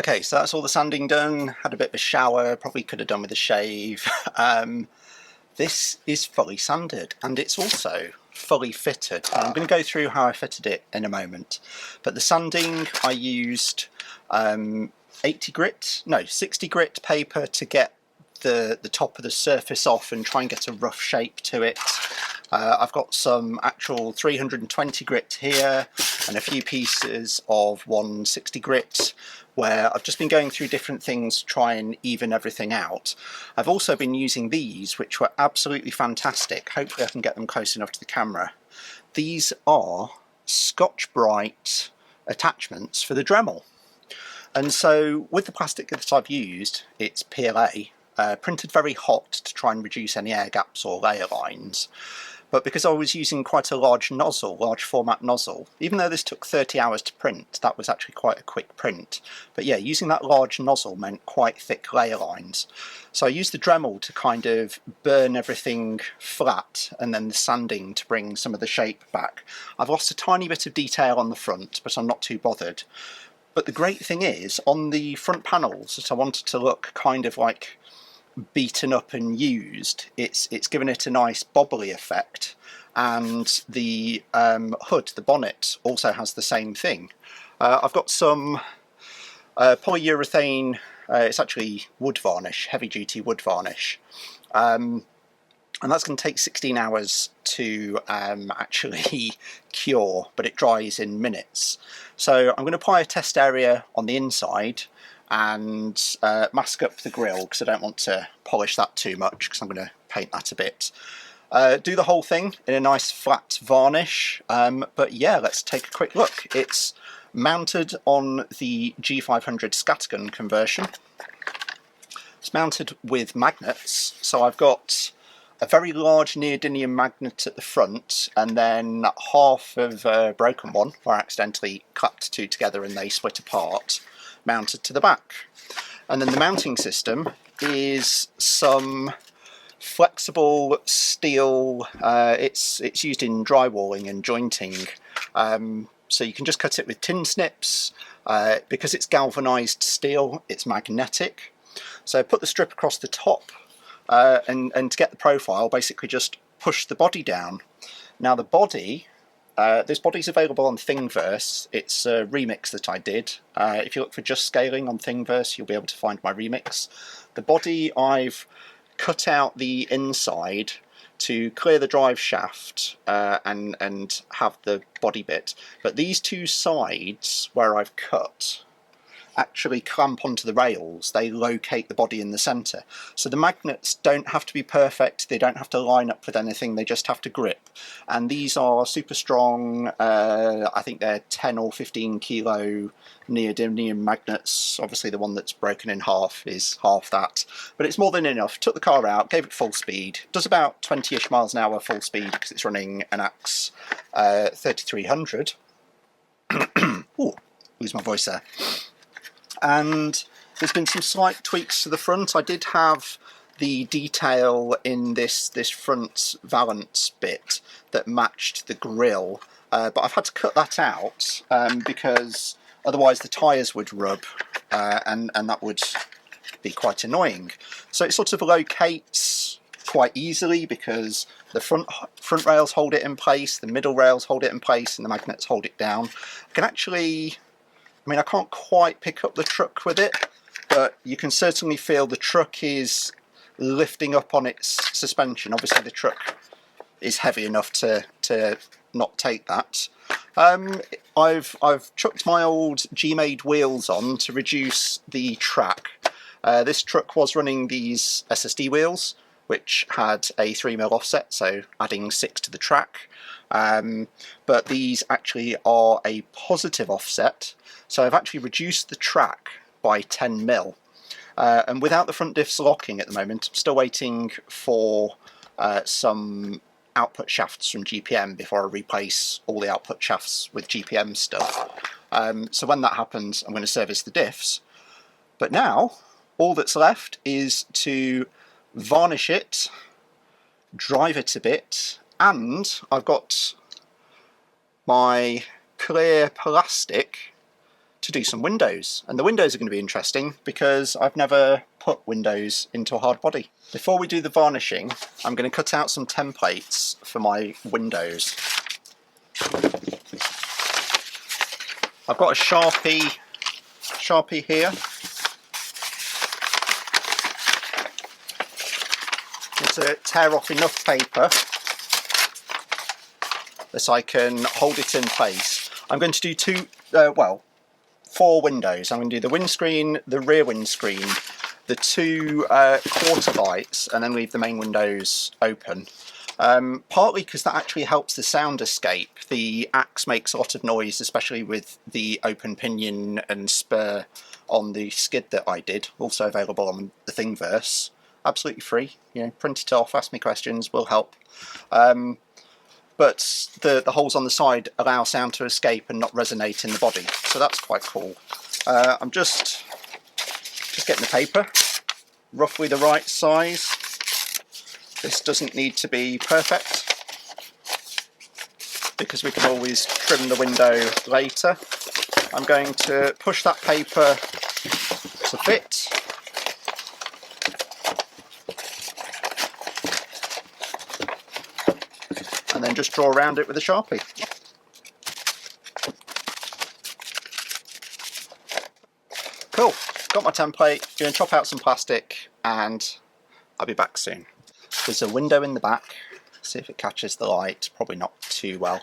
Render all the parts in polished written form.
Okay, so that's all the sanding done. Had a bit of a shower, probably could have done with a shave. This is fully sanded and it's also fully fitted. And I'm going to go through how I fitted it in a moment. But the sanding, I used 60 grit paper to get the top of the surface off and try and get a rough shape to it. I've got some actual 320 grit here and a few pieces of 160 grit where I've just been going through different things to try and even everything out. I've also been using these, which were absolutely fantastic. Hopefully I can get them close enough to the camera. These are Scotch-Brite attachments for the Dremel. And so with the plastic that I've used, it's PLA, printed very hot to try and reduce any air gaps or layer lines. But because I was using quite a large nozzle, large format nozzle, even though this took 30 hours to print, that was actually quite a quick print. But yeah, using that large nozzle meant quite thick layer lines. So I used the Dremel to kind of burn everything flat and then the sanding to bring some of the shape back. I've lost a tiny bit of detail on the front, but I'm not too bothered. But the great thing is, on the front panels that I wanted to look kind of like beaten up and used, it's given it a nice bobbly effect, and the hood, the bonnet, also has the same thing. I've got some polyurethane, it's actually wood varnish, heavy duty wood varnish, and that's going to take 16 hours to actually cure, but it dries in minutes. So I'm going to apply a test area on the inside and mask up the grill because I don't want to polish that too much because I'm going to paint that a bit. Do the whole thing in a nice flat varnish, but yeah, let's take a quick look. It's mounted on the G500 scattergun conversion. It's mounted with magnets, so I've got a very large neodymium magnet at the front and then half of a broken one where I accidentally clapped two together and they split apart, mounted to the back. And then the mounting system is some flexible steel, it's used in drywalling and jointing, so you can just cut it with tin snips. Because it's galvanized steel, it's magnetic. So put the strip across the top, and to get the profile, basically just push the body down. Now the body, this body's available on Thingiverse. It's a remix that I did. If you look for just scaling on Thingiverse, you'll be able to find my remix. The body, I've cut out the inside to clear the drive shaft and have the body bit. But these two sides where I've cut actually clamp onto the rails. They locate the body in the centre. So the magnets don't have to be perfect, they don't have to line up with anything, they just have to grip. And these are super strong, I think they're 10 or 15 kilo neodymium magnets. Obviously the one that's broken in half is half that, but it's more than enough. Took the car out, gave it full speed, does about 20-ish miles an hour full speed because it's running an Axe 3300. Ooh, lose my voice there. And there's been some slight tweaks to the front. I did have the detail in this front valance bit that matched the grille, but I've had to cut that out because otherwise the tyres would rub and that would be quite annoying. So it sort of locates quite easily because the front rails hold it in place, the middle rails hold it in place, and the magnets hold it down. I can actually, I mean, I can't quite pick up the truck with it, but you can certainly feel the truck is lifting up on its suspension. Obviously the truck is heavy enough to not take that. I've chucked my old G-made wheels on to reduce the track. This truck was running these SSD wheels, which had a 3mm offset, so adding 6 to the track. But these actually are a positive offset, so I've actually reduced the track by 10mm. And without the front diffs locking at the moment, I'm still waiting for some output shafts from GPM before I replace all the output shafts with GPM stuff. So when that happens, I'm going to service the diffs. But now, all that's left is to varnish it, drive it a bit, and I've got my clear plastic to do some windows. And the windows are going to be interesting because I've never put windows into a hard body. Before we do the varnishing, I'm going to cut out some templates for my windows. I've got a Sharpie here. To tear off enough paper that I can hold it in place. I'm going to do four windows. I'm going to do the windscreen, the rear windscreen, the two quarter lights, and then leave the main windows open. Partly because that actually helps the sound escape. The axe makes a lot of noise, especially with the open pinion and spur on the skid that I did, also available on the Thingiverse. Absolutely free, print it off, ask me questions, will help. But the holes on the side allow sound to escape and not resonate in the body, so that's quite cool. I'm just getting the paper, roughly the right size. This doesn't need to be perfect, because we can always trim the window later. I'm going to push that paper to fit. And then just draw around it with a Sharpie. Cool, got my template, going to chop out some plastic and I'll be back soon. There's a window in the back, see if it catches the light, probably not too well.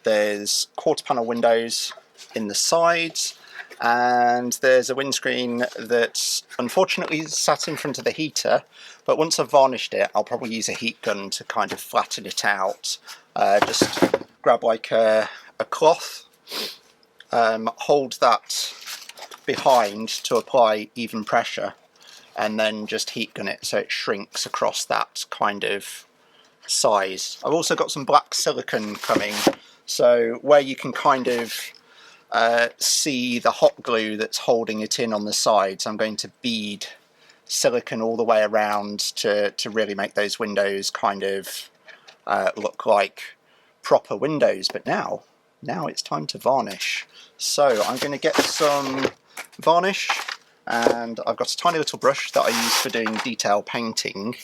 There's quarter panel windows in the sides, and there's a windscreen that's unfortunately sat in front of the heater, but once I've varnished it I'll probably use a heat gun to kind of flatten it out. Just grab like a cloth, hold that behind to apply even pressure, and then just heat gun it so it shrinks across that kind of size. I've also got some black silicone coming, so where you can kind of see the hot glue that's holding it in on the sides, I'm going to bead silicone all the way around to really make those windows kind of look like proper windows. But now it's time to varnish. So I'm going to get some varnish, and I've got a tiny little brush that I use for doing detail painting.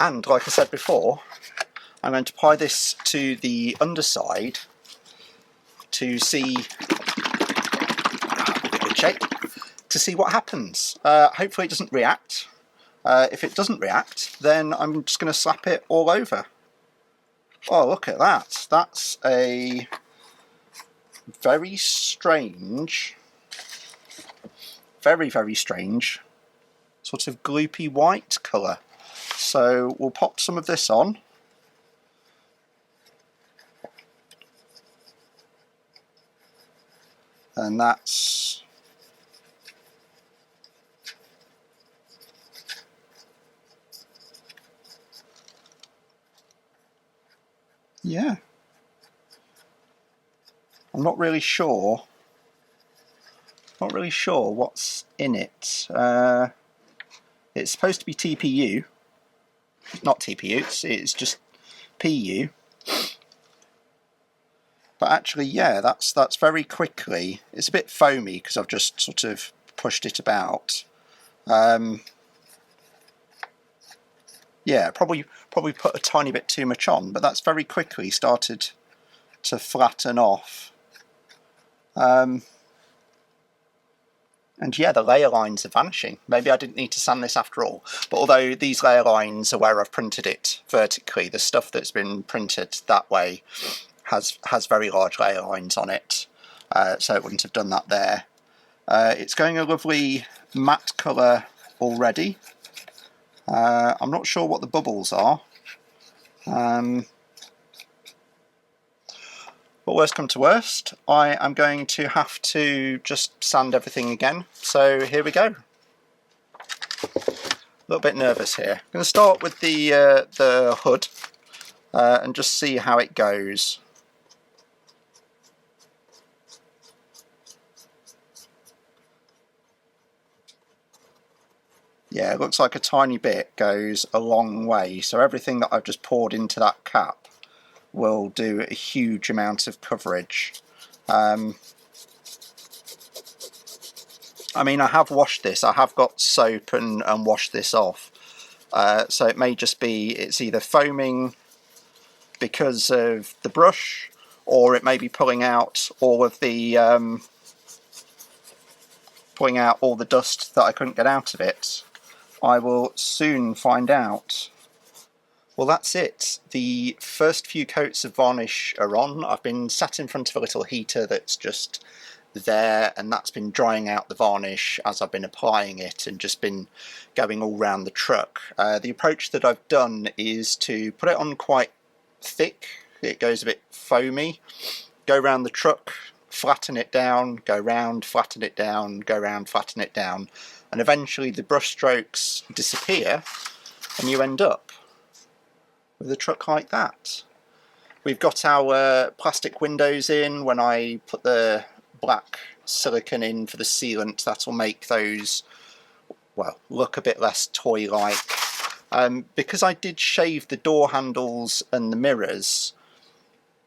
And like I said before, I'm going to apply this to the underside to see what happens. Hopefully it doesn't react. If it doesn't react, then I'm just going to slap it all over. Oh, look at that. That's a very strange, very strange sort of gloopy white colour. So we'll pop some of this on. And that's yeah. I'm not really sure what's in it. It's supposed to be TPU. Not TPU, it's just PU. But actually, yeah, that's very quickly. It's a bit foamy because I've just sort of pushed it about. Yeah, probably put a tiny bit too much on, but that's very quickly started to flatten off. And yeah, the layer lines are vanishing. Maybe I didn't need to sand this after all. But although these layer lines are where I've printed it vertically, the stuff that's been printed that way has very large layer lines on it, so it wouldn't have done that there. It's going a lovely matte colour already. I'm not sure what the bubbles are. But worst come to worst, I am going to have to just sand everything again. So here we go. A little bit nervous here. I'm going to start with the hood and just see how it goes. Yeah, it looks like a tiny bit goes a long way. So everything that I've just poured into that cap will do a huge amount of coverage. I mean, I have washed this. I have got soap and washed this off. So it may just be, it's either foaming because of the brush, or it may be pulling out all of the dust that I couldn't get out of it. I will soon find out. Well, that's it. The first few coats of varnish are on. I've been sat in front of a little heater that's just there, and that's been drying out the varnish as I've been applying it and just been going all round the truck. The approach that I've done is to put it on quite thick. It goes a bit foamy. Go round the truck, flatten it down, go round, flatten it down, go round, flatten it down, and eventually the brush strokes disappear and you end up with a truck like that. We've got our plastic windows in. When I put the black silicone in for the sealant, that will make those, well, look a bit less toy-like. Because I did shave the door handles and the mirrors,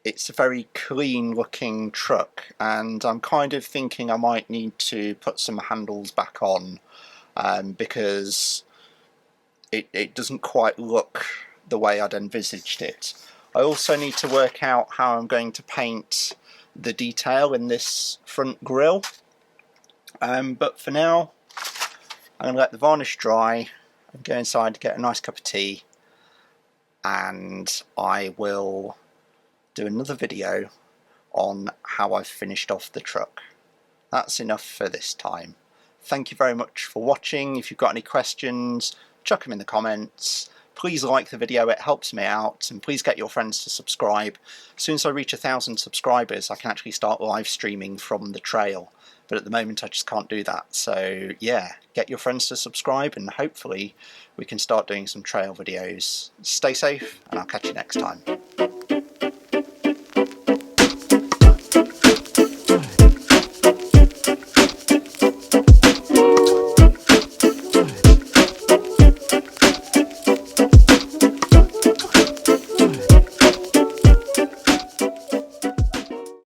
it's a very clean looking truck, and I'm kind of thinking I might need to put some handles back on, because it doesn't quite look the way I'd envisaged it. I also need to work out how I'm going to paint the detail in this front grille, but for now I'm going to let the varnish dry and go inside to get a nice cup of tea, and I will do another video on how I've finished off the truck. That's enough for this time. Thank you very much for watching. If you've got any questions, chuck them in the comments. Please like the video, it helps me out, and please get your friends to subscribe. As soon as I reach 1,000 subscribers, I can actually start live streaming from the trail, but at the moment I just can't do that. So yeah, get your friends to subscribe, and hopefully we can start doing some trail videos. Stay safe, and I'll catch you next time.